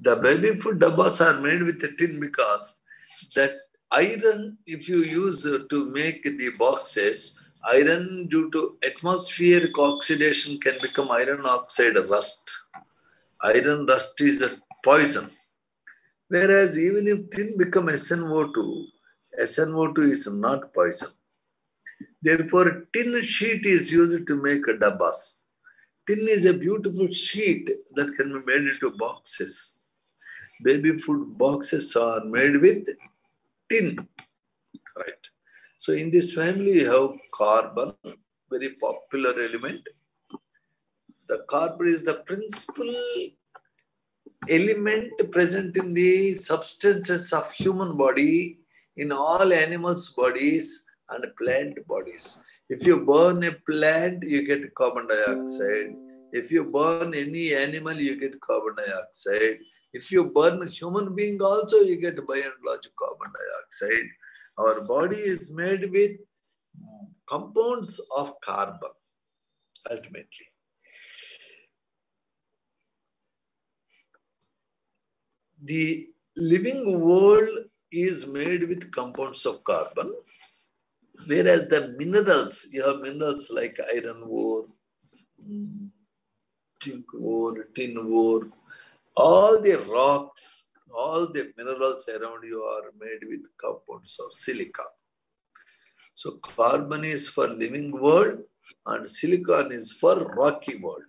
The baby food dabbas are made with tin because that iron, if you use to make the boxes, iron due to atmospheric oxidation can become iron oxide rust. Iron rust is a poison. Whereas even if tin becomes SnO2, SnO2 is not poison. Therefore, tin sheet is used to make dabbas. Tin is a beautiful sheet that can be made into boxes. Baby food boxes are made with tin, right? So in this family, you have carbon, very popular element. The carbon is the principal element present in the substances of human body, in all animals' bodies and plant bodies. If you burn a plant, you get carbon dioxide. If you burn any animal, you get carbon dioxide. If you burn a human being also, you get by and large carbon dioxide. Our body is made with compounds of carbon, ultimately. The living world is made with compounds of carbon, whereas the minerals, you have minerals like iron ore, zinc ore, tin ore, all the rocks, all the minerals around you are made with compounds of silica. So carbon is for living world and silicon is for rocky world.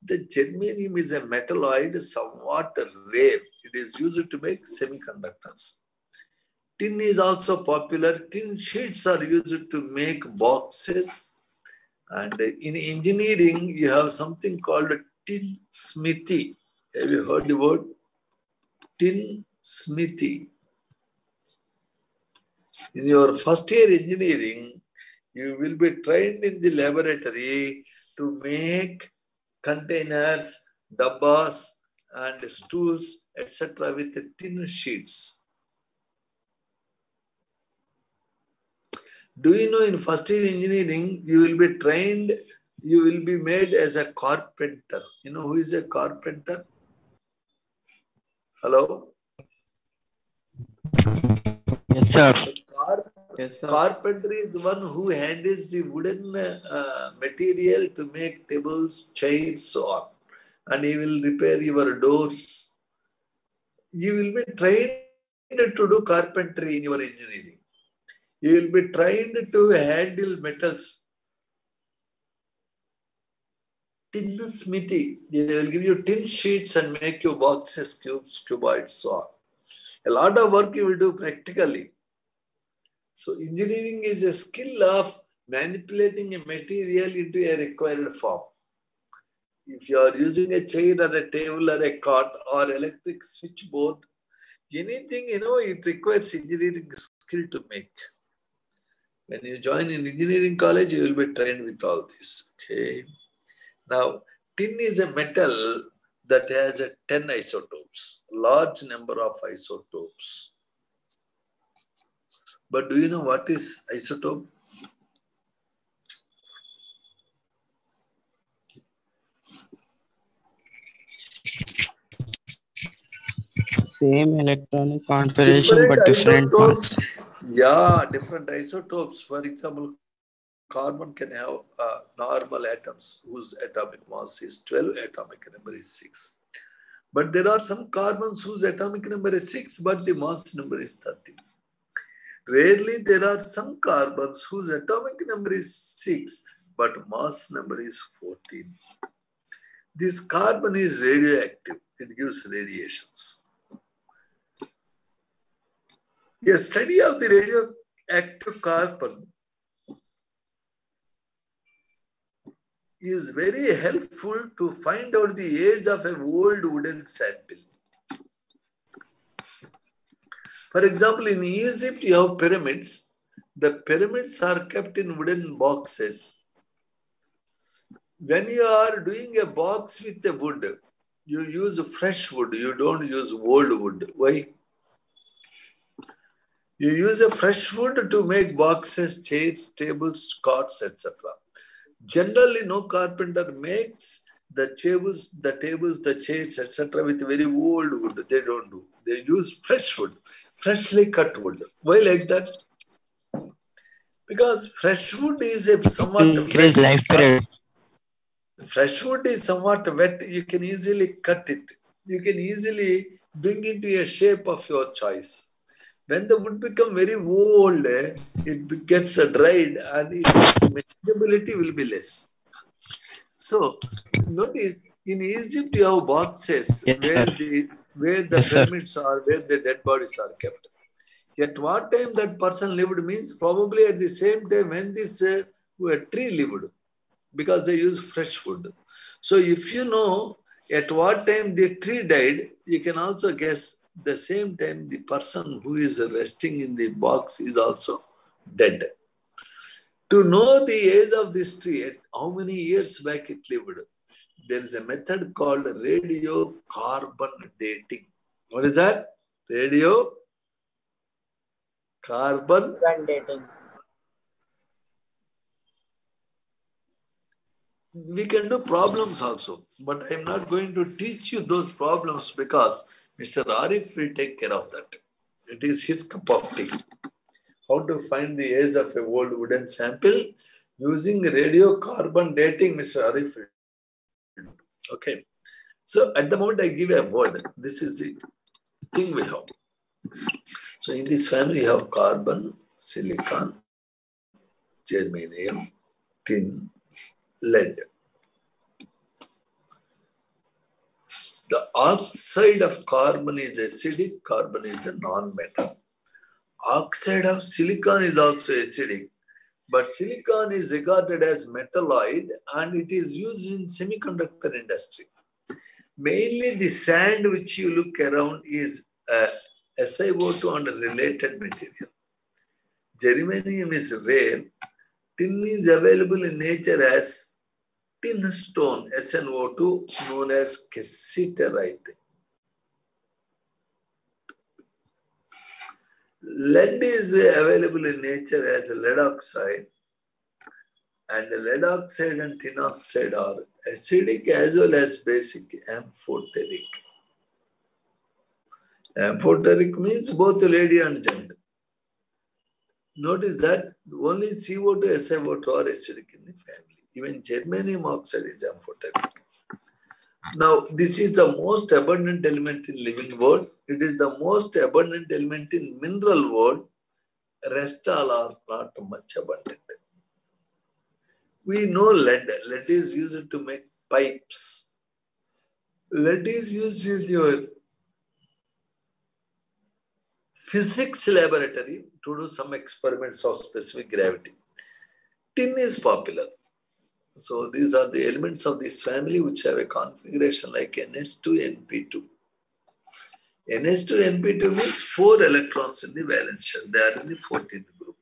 The germanium is a metalloid, somewhat rare. It is used to make semiconductors. Tin is also popular. Tin sheets are used to make boxes. And in engineering, you have something called tin smithy. Have you heard the word? Tin smithy. In your first year engineering, you will be trained in the laboratory to make containers, dabbas, and stools, etc. with the tin sheets. Do you know in first year engineering, you will be trained, you will be made as a carpenter. You know who is a carpenter? Hello? Yes, sir. Yes, sir. Carpenter is one who handles the wooden material to make tables, chairs, so on. And he will repair your doors. You will be trained to do carpentry in your engineering. You will be trained to handle metals. Tin smithy. They will give you tin sheets and make you boxes, cubes, cuboids, so on. A lot of work you will do practically. So engineering is a skill of manipulating a material into a required form. If you are using a chair or a table or a cot or electric switchboard, anything, it requires engineering skill to make. When you join in engineering college, you will be trained with all this. Okay. Now, tin is a metal that has 10 isotopes, large number of isotopes. But do you know what is isotope? Same electronic configuration but different isotopes. mass. Yeah, different isotopes. For example, carbon can have normal atoms whose atomic mass is 12, atomic number is 6. But there are some carbons whose atomic number is 6, but the mass number is 13. Rarely there are some carbons whose atomic number is 6, but mass number is 14. This carbon is radioactive. It gives radiations. A study of the radioactive carbon is very helpful to find out the age of an old wooden sample. For example, in Egypt, you have pyramids. The pyramids are kept in wooden boxes. When you are doing a box with the wood, you use fresh wood. You don't use old wood. Why? You use a fresh wood to make boxes, chairs, tables, cots, etc. Generally, no carpenter makes the tables, the chairs, etc. with very old wood. They don't do. They use fresh wood, freshly cut wood. Why like that? Because fresh wood is a somewhat increase life period. Fresh wood is somewhat wet. You can easily cut it. You can easily bring it to a shape of your choice. When the wood becomes very old, it gets dried and its manageability will be less. So notice in Egypt you have boxes where the pyramids are, where the dead bodies are kept. At what time that person lived means probably at the same time when this tree lived, because they use fresh wood. So if you know at what time the tree died, you can also guess the same time the person who is resting in the box is also dead. To know the age of this tree, how many years back it lived, there is a method called radiocarbon dating. What is that? Radiocarbon dating. We can do problems also, but I am not going to teach you those problems because Mr. Arif will take care of that. It is his cup of tea. How to find the age of a old wooden sample using radiocarbon dating, Mr. Arif. Okay. So at the moment I give a word. This is the thing we have. So in this family we have carbon, silicon, germanium, tin, lead. The oxide of carbon is acidic, carbon is a non-metal. Oxide of silicon is also acidic, but silicon is regarded as metalloid and it is used in semiconductor industry. Mainly the sand which you look around is SiO2 and related material. Germanium is rare. Tin is available in nature as tin stone, SnO2, known as cassiterite. Lead is available in nature as lead oxide, and lead oxide and tin oxide are acidic as well as basic, amphoteric. Amphoteric means both lady and gent. Notice that only CO2, SiO2 are acidic in the family. Even germanium oxide is amphoteric. Now, this is the most abundant element in living world. It is the most abundant element in mineral world. Rest all are not much abundant. We know lead. Lead is used to make pipes. Lead is used in your physics laboratory to do some experiments of specific gravity. Tin is popular. So these are the elements of this family which have a configuration like NS2, NP2. NS2, NP2 means 4 electrons in the valence shell. They are in the 14th group.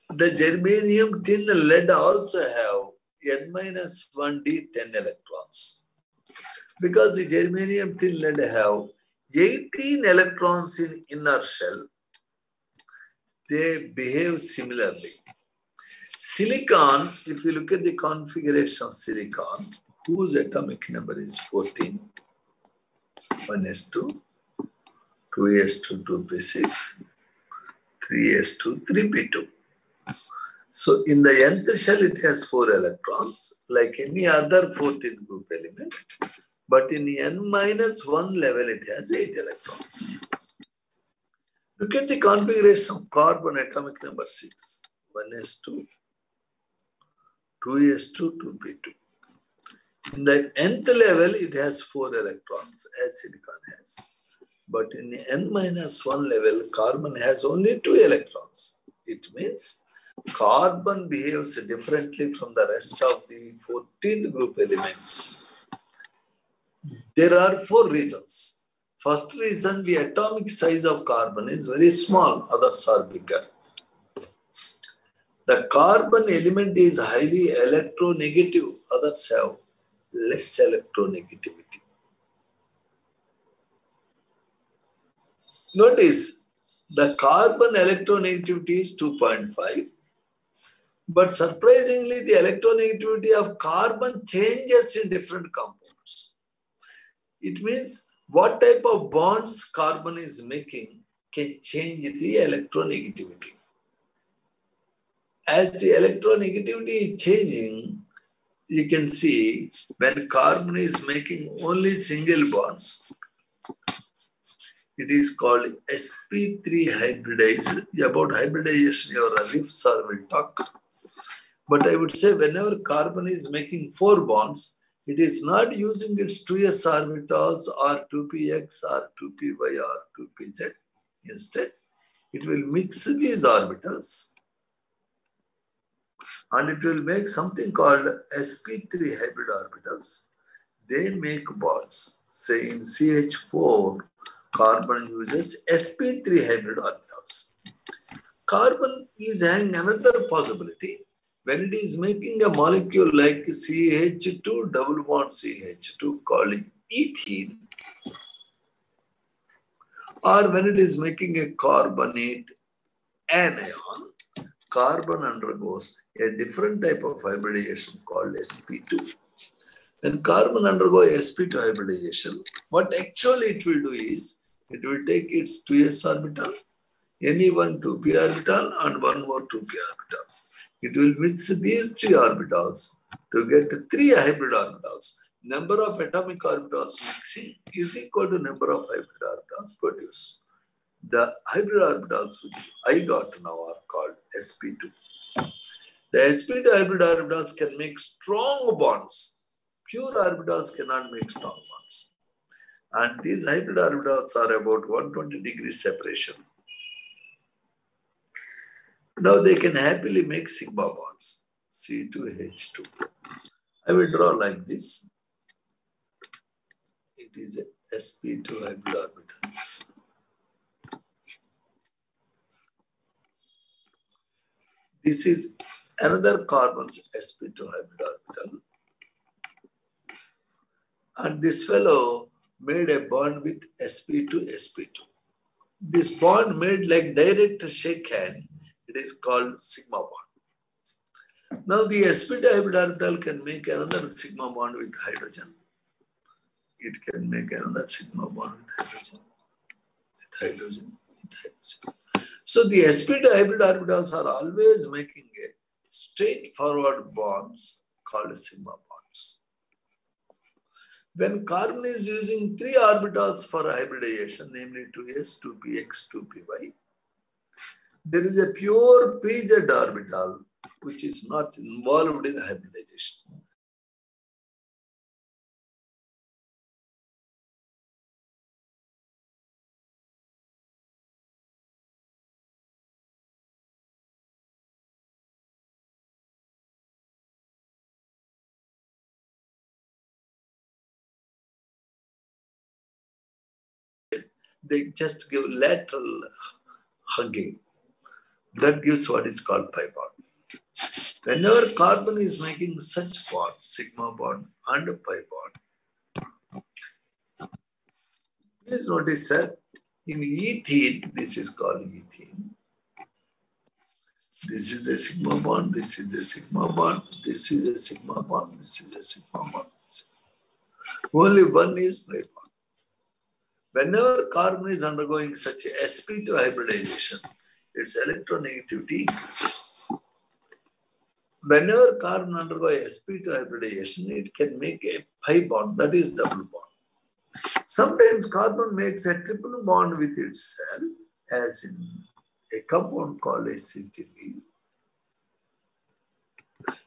The germanium, tin, lead also have N-1D 10 electrons. Because the germanium, tin, lead have 18 electrons in inner shell, they behave similarly. Silicon, if you look at the configuration of silicon, whose atomic number is 14, 1s2, 2s2, 2p6, 3s2, 3p2. So in the nth shell, it has 4 electrons, like any other 14th group element. But in the N-1 level, it has 8 electrons. Look at the configuration of carbon atomic number 6, 1s2, 2s2, 2p2. In the nth level, it has 4 electrons, as silicon has. But in the N-1 level, carbon has only 2 electrons. It means carbon behaves differently from the rest of the 14th group elements. There are 4 reasons. First reason, the atomic size of carbon is very small, others are bigger. The carbon element is highly electronegative, others have less electronegativity. Notice, the carbon electronegativity is 2.5, But surprisingly, the electronegativity of carbon changes in different compounds. It means what type of bonds carbon is making can change the electronegativity. As the electronegativity is changing, you can see when carbon is making only single bonds, it is called sp3 hybridized. About hybridization, your riffs are will talk. But I would say whenever carbon is making 4 bonds, it is not using its 2s orbitals or 2px or 2py or 2pz. Instead, it will mix these orbitals and it will make something called sp3 hybrid orbitals. They make bonds. Say in CH4, carbon uses sp3 hybrid orbitals. Carbon is having another possibility. When it is making a molecule like CH2 double bond CH2 called ethene, or when it is making a carbonate anion, carbon undergoes a different type of hybridization called sp2. When carbon undergoes sp2 hybridization, what actually it will do is, it will take its 2s orbital, any one 2p orbital and one more 2p orbital. It will mix these 3 orbitals to get 3 hybrid orbitals. Number of atomic orbitals mixing is equal to number of hybrid orbitals produced. The hybrid orbitals which I got now are called sp2. The sp2 hybrid orbitals can make strong bonds. Pure orbitals cannot make strong bonds. And these hybrid orbitals are about 120 degrees separation. Now they can happily make sigma bonds, C2H2. I will draw like this. It is a sp2 hybrid orbital. This is another carbon's sp2 hybrid orbital. And this fellow made a bond with sp2, sp2. This bond made like direct shake hand. It is called sigma bond. Now the sp2 hybrid orbital can make another sigma bond with hydrogen. It can make another sigma bond with hydrogen. So the sp2 hybrid orbitals are always making a straightforward bonds called sigma bonds. When carbon is using 3 orbitals for hybridization, namely 2s, 2px, 2py, there is a pure pz orbital which is not involved in hybridization. They just give lateral hugging. That gives what is called pi bond. Whenever carbon is making such bond, sigma bond and pi bond, please notice that in ethene, this is called ethene. This is a sigma bond, this is a sigma bond, this is a sigma bond, this is a sigma bond. Only one is pi bond. Whenever carbon is undergoing such a sp2 hybridization, its electronegativity increases. Whenever carbon undergoes sp2 hybridization, it can make a pi bond, that is double bond. Sometimes carbon makes a triple bond with itself, as in a compound called acetylene.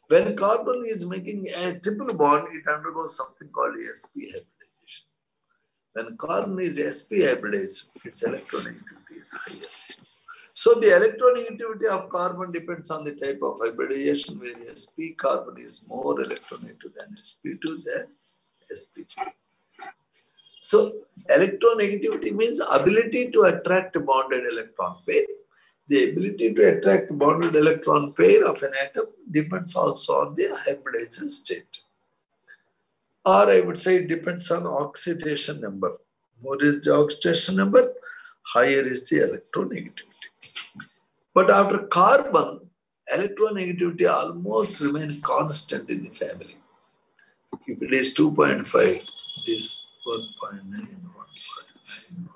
When carbon is making a triple bond, it undergoes something called sp hybridization. When carbon is sp hybridized, its electronegativity is highest. So the electronegativity of carbon depends on the type of hybridization, where sp carbon is more electronegative than sp2 than sp3. So electronegativity means ability to attract a bonded electron pair. The ability to attract bonded electron pair of an atom depends also on the hybridized state. Or I would say it depends on oxidation number. More is the oxidation number, higher is the electronegativity. But after carbon electronegativity almost remain constant in the family. If it is 2.5, this 1.9, 1.9,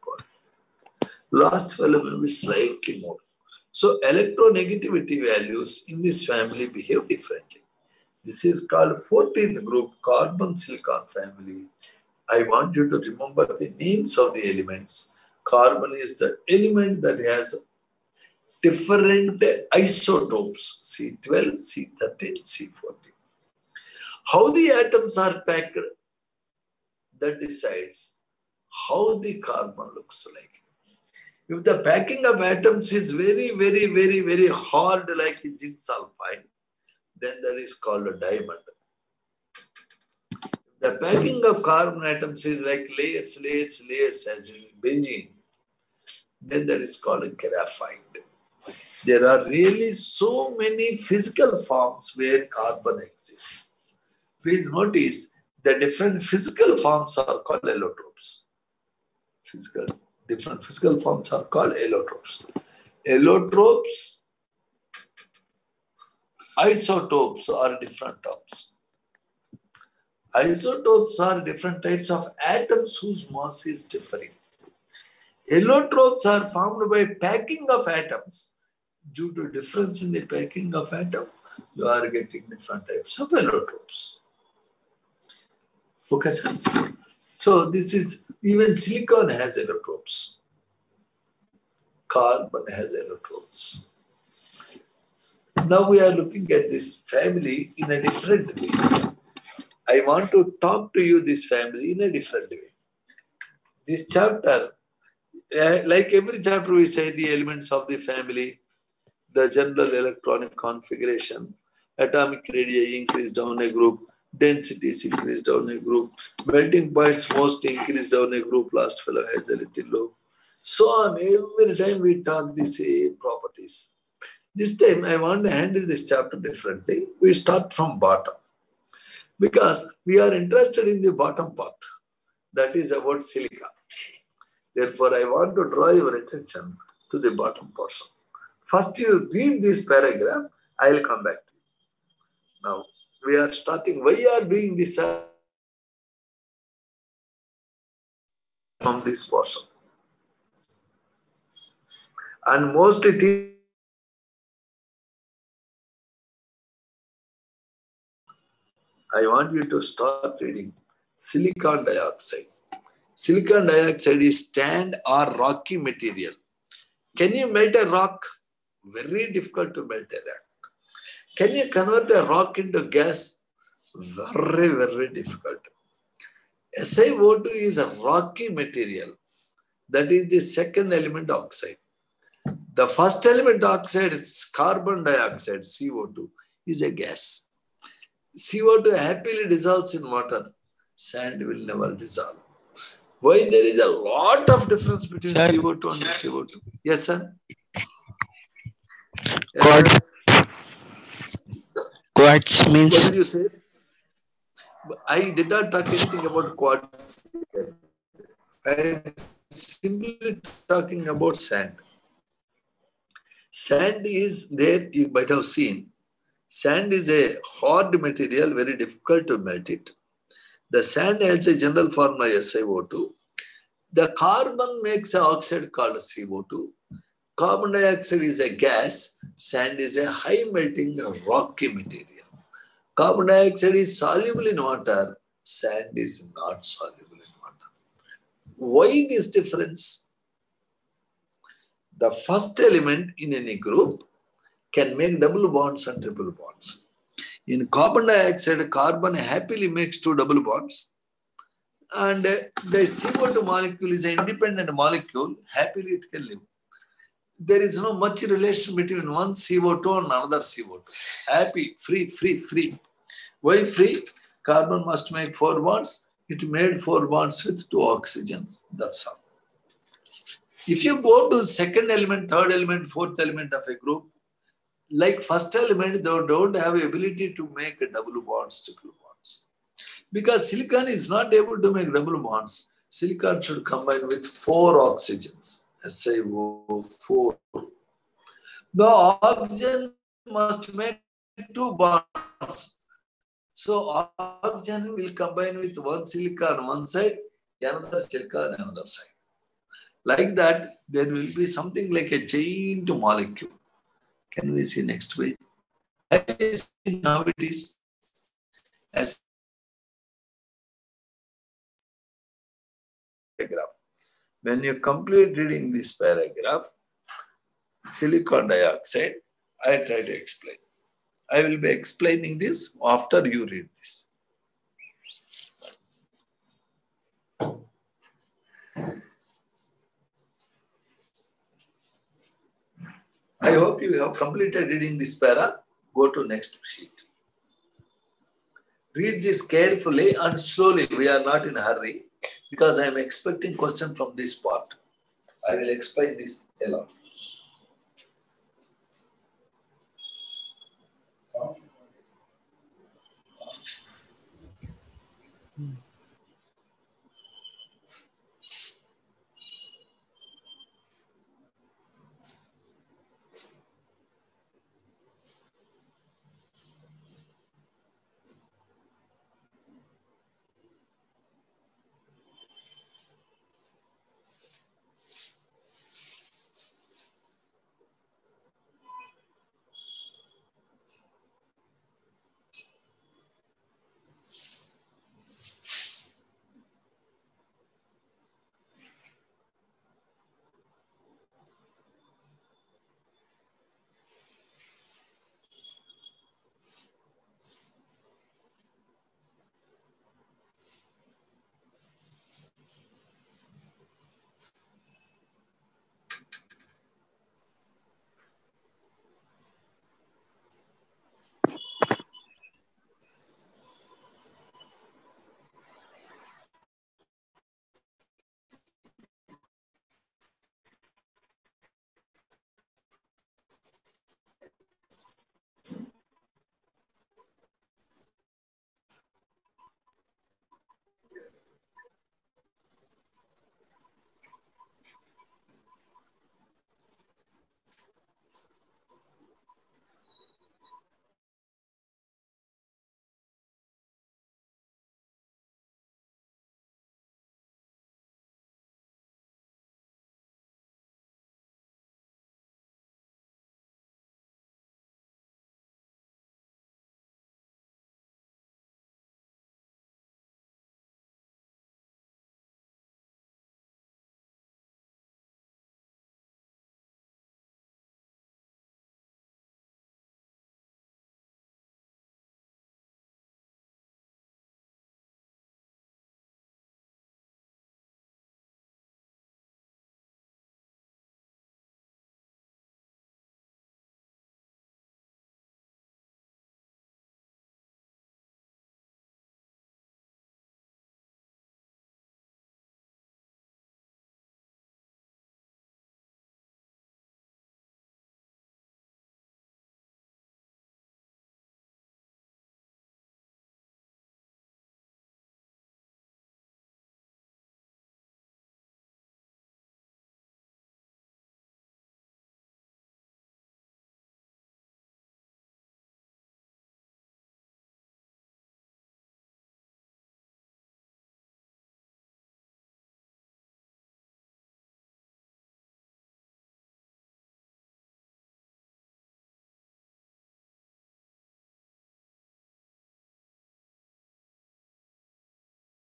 1.9. Last value will be slightly more. So electronegativity values in this family behave differently. This is called 14th group carbon-silicon family. I want you to remember the names of the elements. Carbon is the element that has different isotopes, C12, C13, C14. How the atoms are packed, that decides how the carbon looks like. If the packing of atoms is very hard like zinc sulfide, then that is called a diamond. The packing of carbon atoms is like layers as in benzene, then that is called a graphite. There are really so many physical forms where carbon exists. Please notice the different physical forms are called allotropes. Different physical forms are called allotropes. Allotropes, isotopes are different terms. Isotopes are different types of atoms whose mass is differing. Allotropes are formed by packing of atoms. Due to difference in the packing of atom, you are getting different types of allotropes. Okay, sir? So this is, even silicon has allotropes. Carbon has allotropes. Now we are looking at this family in a different way. I want to talk to you this family in a different way. This chapter, like every chapter we say the elements of the family, the general electronic configuration, atomic radii increase down a group, densities increase down a group, melting points most increase down a group, last fellow has a little low. So on, every time we talk the same properties. This time I want to handle this chapter differently. We start from bottom. Because we are interested in the bottom part. That is about silica. Therefore, I want to draw your attention to the bottom portion. First, you read this paragraph. I will come back to you. Now, we are starting. Why are doing this from this portion? And most it is I want you to start reading silicon dioxide. Silicon dioxide is sand or rocky material. Can you melt a rock? Very difficult to melt a rock. Can you convert a rock into gas? Very difficult. SiO2 is a rocky material. That is the second element oxide. The first element oxide is carbon dioxide, CO2, is a gas. CO2 happily dissolves in water. Sand will never dissolve. Why there is a lot of difference between CO2 and CO2? Yes, sir? Yes, sir? Quartz means... What did you say? I did not talk anything about quartz. I am simply talking about sand. Sand is there, you might have seen. Sand is a hard material, very difficult to melt it. The sand has a general formula SiO2. The carbon makes an oxide called CO2. Carbon dioxide is a gas. Sand is a high melting rocky material. Carbon dioxide is soluble in water. Sand is not soluble in water. Why this difference? The first element in any group can make double bonds and triple bonds. In carbon dioxide, carbon happily makes two double bonds. And the CO2 molecule is an independent molecule. Happily it can live. There is no much relation between one CO2 and another CO2. Happy, free. Why free? Carbon must make 4 bonds. It made 4 bonds with 2 oxygens. That's all. If you go to second element, third element, fourth element of a group, like first element, they don't have the ability to make double bonds, triple bonds. Because silicon is not able to make double bonds, silicon should combine with 4 oxygens, SiO4. The oxygen must make two bonds. So oxygen will combine with one silica on one side, another silica on another side. Like that, there will be something like a chain to molecule. Can we see next page? Now it is as paragraph. When you complete reading this paragraph, silicon dioxide, I try to explain. I will be explaining this after you read this. I hope you have completed reading this para. Go to next sheet. Read this carefully and slowly. We are not in a hurry because I am expecting question from this part. I will explain this alone.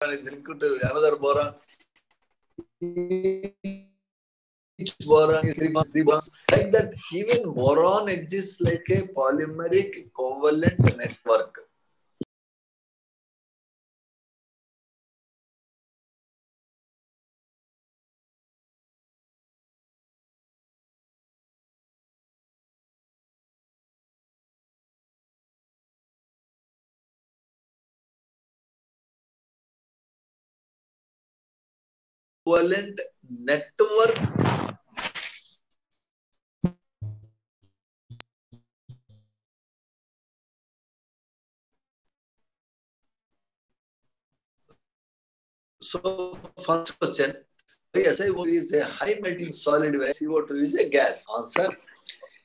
Is linked to another boron. Each boron is three bonds. Like that, even boron exists like a polymeric covalent network. Covalent network. So, first question, SiO2 is a high melting solid where CO2 is a gas. Answer,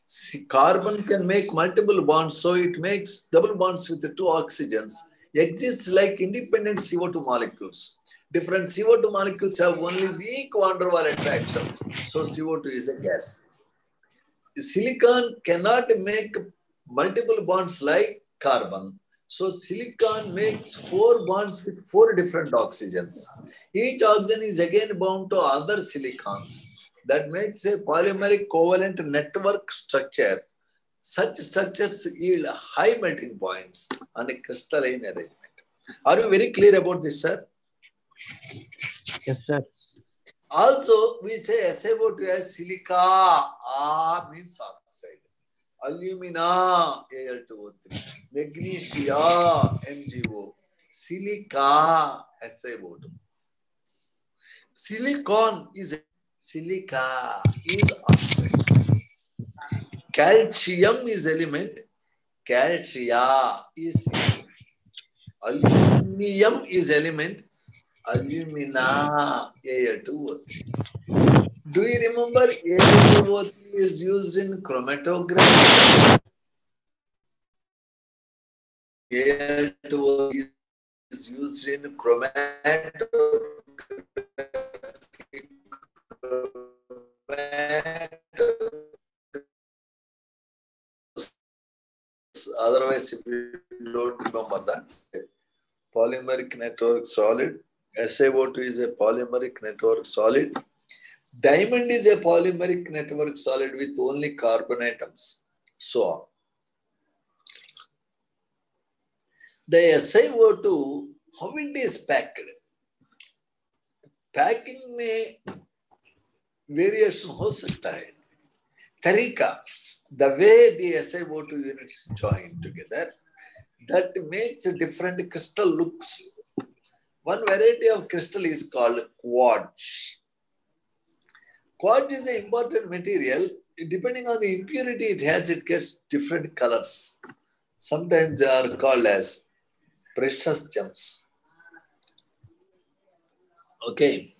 See, carbon can make multiple bonds, so it makes double bonds with the two oxygens. Exists like independent CO2 molecules. Different CO2 molecules have only weak van der Waals attractions, so CO2 is a gas. Silicon cannot make multiple bonds like carbon. So silicon makes 4 bonds with 4 different oxygens. Each oxygen is again bound to other silicons. That makes a polymeric covalent network structure. Such structures yield high melting points on a crystalline arrangement. Are you very clear about this, sir? Yes, sir. Also, we say SiO2 as silica. Ah means oxide. Alumina, Al2O3. Magnesia, MgO. Silica, SiO2. Silicon is silica is oxide. Calcium is element. Calcia is element. Aluminium is element. Alumina, Al2O3. Do you remember Al2O3 is used in chromatography? Al2O3 is used in chromatography. Otherwise, if you don't remember that, polymeric network solid. SiO2 is a polymeric network solid. Diamond is a polymeric network solid with only carbon atoms. So on. The SiO2, how it is packed? Packing में variation हो सकता है. Tarika, the way the SiO2 units join together, that makes a different crystal looks. One variety of crystal is called quartz. Quartz is an important material. Depending on the impurity it has, it gets different colors. Sometimes they are called as precious gems. Okay.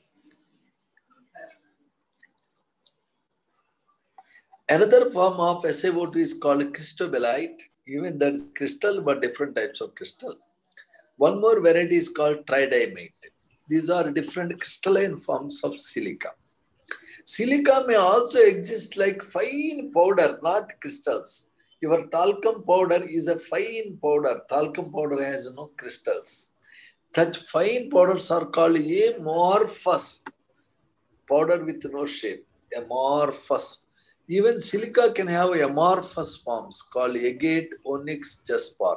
Another form of SiO2 is called cristobalite. Even that is crystal, but different types of crystal. One more variety is called tridimate. These are different crystalline forms of silica. Silica may also exist like fine powder, not crystals. Your talcum powder is a fine powder. Talcum powder has no crystals. Such fine powders are called amorphous. Powder with no shape. Amorphous. Even silica can have amorphous forms called agate, onyx, jasper.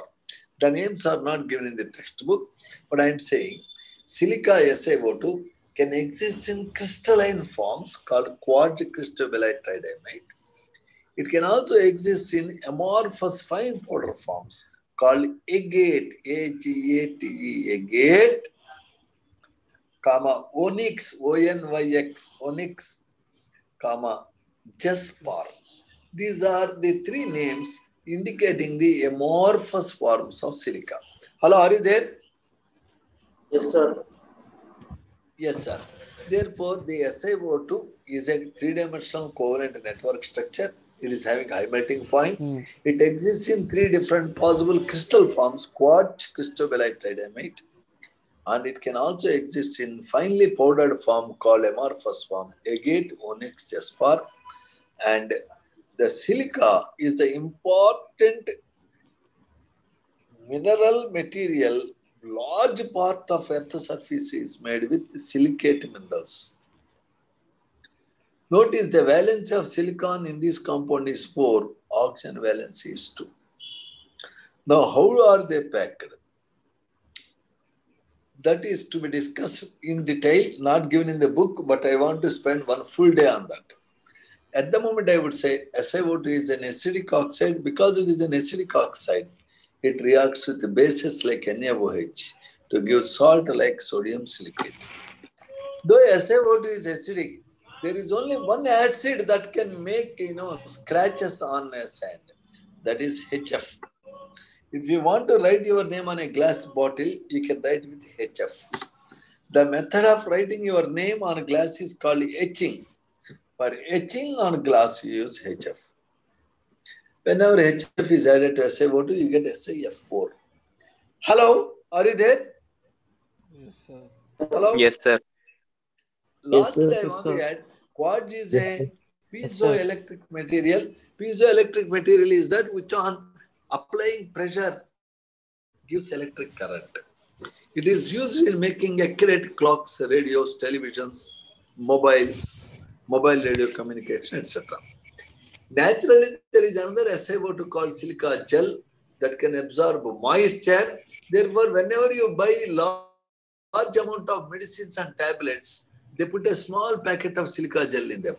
The names are not given in the textbook, but I am saying silica SiO2 can exist in crystalline forms called quartz cristobalite tridimate. It can also exist in amorphous fine powder forms called agate, A-G-A-T-E, agate, comma, onyx, O-N-Y-X, onyx, comma, jasper. These are the 3 names indicating the amorphous forms of silica. Hello, are you there? Yes, sir. Yes, sir. Therefore, the SiO2 is a 3-dimensional covalent network structure. It is having high melting point. It exists in 3 different possible crystal forms, quartz, cristobalite tridimate. And it can also exist in finely powdered form called amorphous form, agate, onyx, jasper. And the silica is the important mineral material. Large part of Earth's surface is made with silicate minerals. Notice the valence of silicon in this compound is 4, oxygen valence is 2. Now, how are they packed? That is to be discussed in detail, not given in the book, but I want to spend one full day on that. At the moment, I would say SiO2 is an acidic oxide. Because it is an acidic oxide, it reacts with bases like NaOH to give salt like sodium silicate. Though SiO2 is acidic, there is only one acid that can make scratches on a sand. That is HF. If you want to write your name on a glass bottle, you can write with HF. The method of writing your name on glass is called etching. For etching on glass, you use HF. Whenever HF is added to SiO2, you get SiF4. Hello, are you there? Yes, sir. Hello? Yes, sir. Lastly, I Yes, want sir. to add, quartz is Yes, a sir. piezoelectric material. Piezoelectric material is that which on applying pressure gives electric current. It is used in making accurate clocks, radios, televisions, mobiles, mobile radio communication, etc. Naturally, there is another SiO2 called silica gel that can absorb moisture. Therefore, whenever you buy large amount of medicines and tablets, they put a small packet of silica gel in them.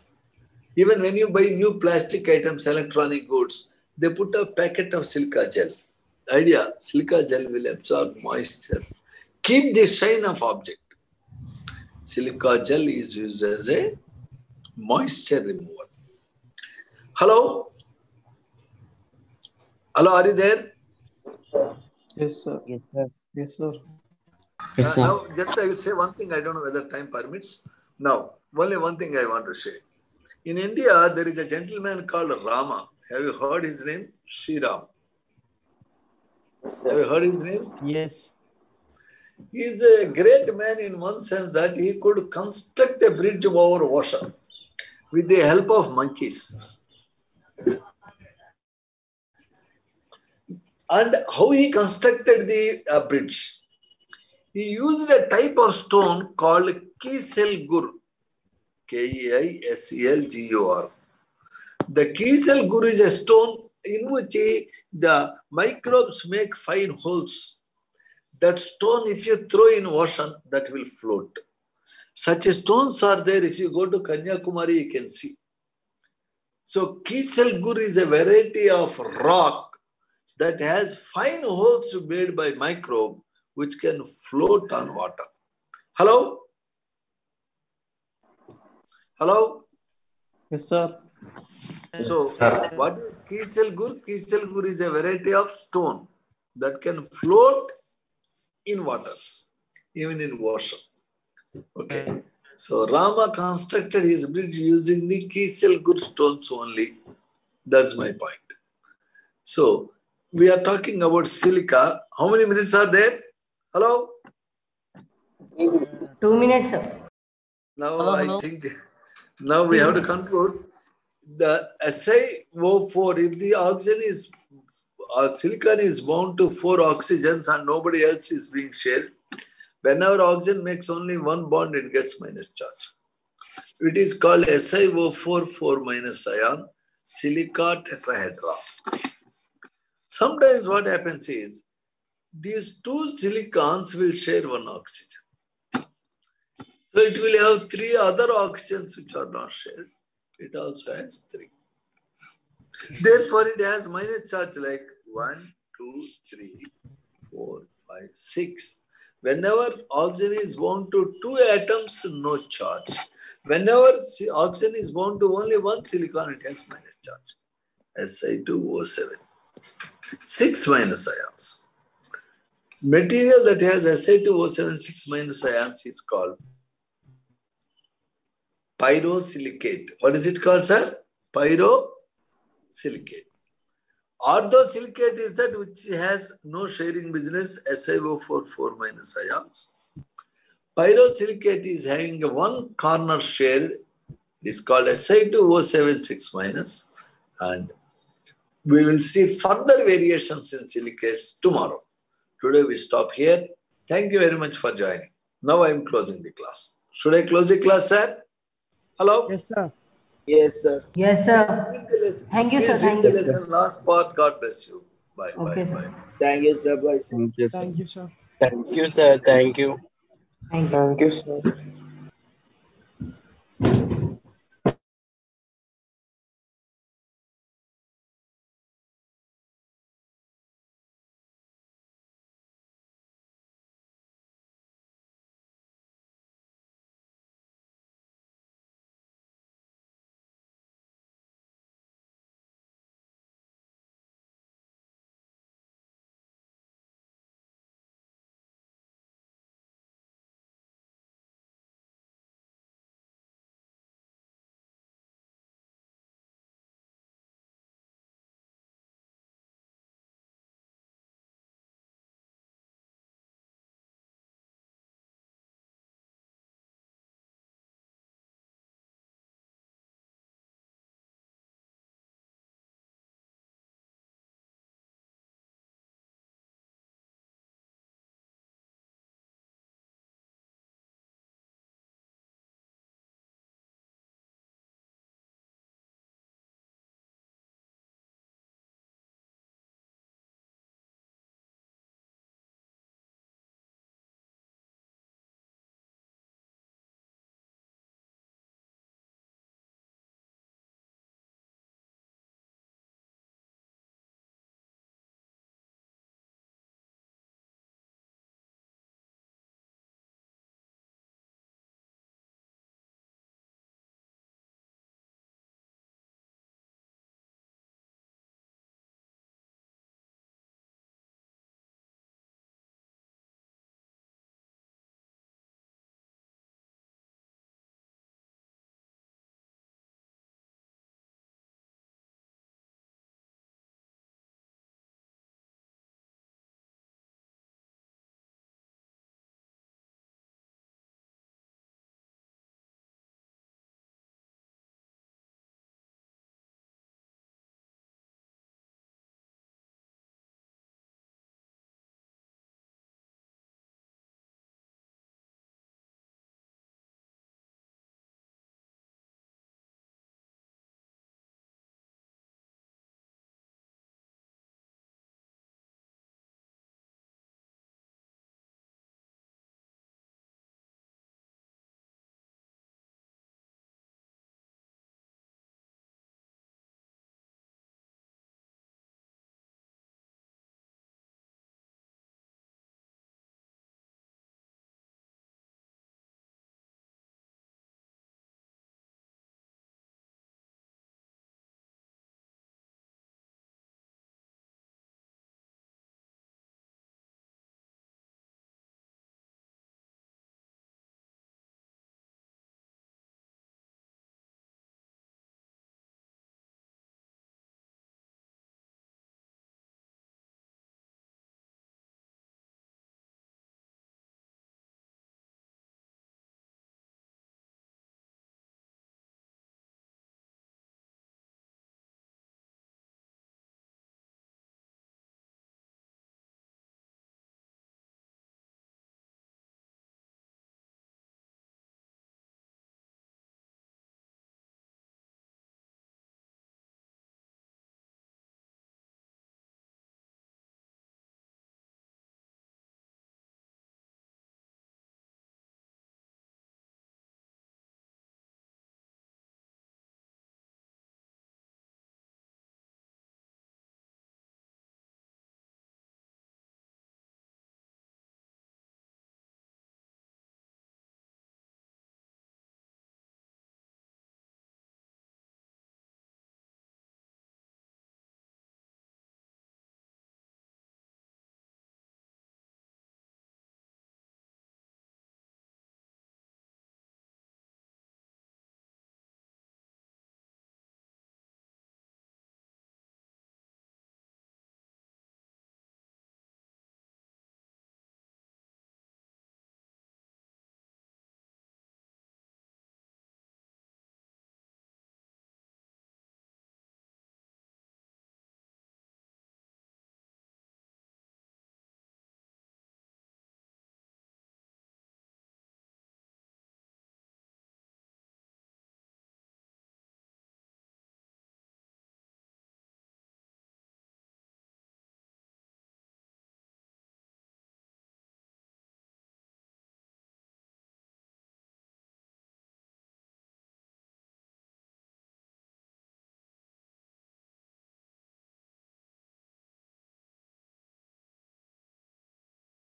Even when you buy new plastic items, electronic goods, they put a packet of silica gel. Idea, silica gel will absorb moisture. Keep the shine of object. Silica gel is used as a moisture remover. Hello? Hello, are you there? Yes, sir. Yes, sir. Yes, sir. Yes, sir. Now, just I will say one thing, I don't know whether time permits. Now, only one thing I want to say. In India, there is a gentleman called Rama. Have you heard his name? Shriram. Have you heard his name? Yes. He is a great man in one sense that he could construct a bridge over ocean with the help of monkeys. And how he constructed the bridge? He used a type of stone called Kieselgur. Keiselgur. The Kieselgur is a stone in which the microbes make fine holes. That stone, if you throw in ocean, that will float. Such stones are there. If you go to Kanyakumari, you can see. So Kieselgur is a variety of rock that has fine holes made by microbe which can float on water. Hello? Hello? Yes, sir. So, what is Kieselgur? Kieselgur is a variety of stone that can float in waters, even in ocean. Okay. So, Rama constructed his bridge using the Kieselgur stones only. That's my point. So, we are talking about silica. How many minutes are there? Hello? 2 minutes, sir. Now, I think now we have to conclude. The SiO4, if the oxygen is, silicon is bound to 4 oxygens and nobody else is being shared, whenever oxygen makes only one bond, it gets minus charge. It is called SiO4 4 minus ion, silica tetrahedra. Sometimes what happens is, these 2 silicons will share 1 oxygen. So it will have 3 other oxygens which are not shared. It also has 3. Therefore, it has minus charge like 1, 2, 3, 4, 5, 6. Whenever oxygen is bound to 2 atoms, no charge. Whenever oxygen is bound to only 1 silicon, it has minus charge. Si2O7. 6 minus ions. Material that has Si2O7 6 minus ions is called pyrosilicate. What is it called, sir? Pyrosilicate. Orthosilicate is that which has no sharing business, SiO4 4 minus ions. Pyrosilicate is having a 1 corner shared. It is called Si2O7 6 minus. And we will see further variations in silicates tomorrow. Today we stop here. Thank you very much for joining. Now I am closing the class. Should I close the class, sir? Hello? Yes, sir. Yes, sir. Yes, sir. Please read the lesson. Thank you, sir. Please read Thank the you, lesson last part. God bless you. Bye. Okay, Bye. sir. Bye. Thank you, sir. Bye, sir. Thank you, sir. Thank you, sir. Thank you, sir. Thank you. Thank you. Thank you, sir.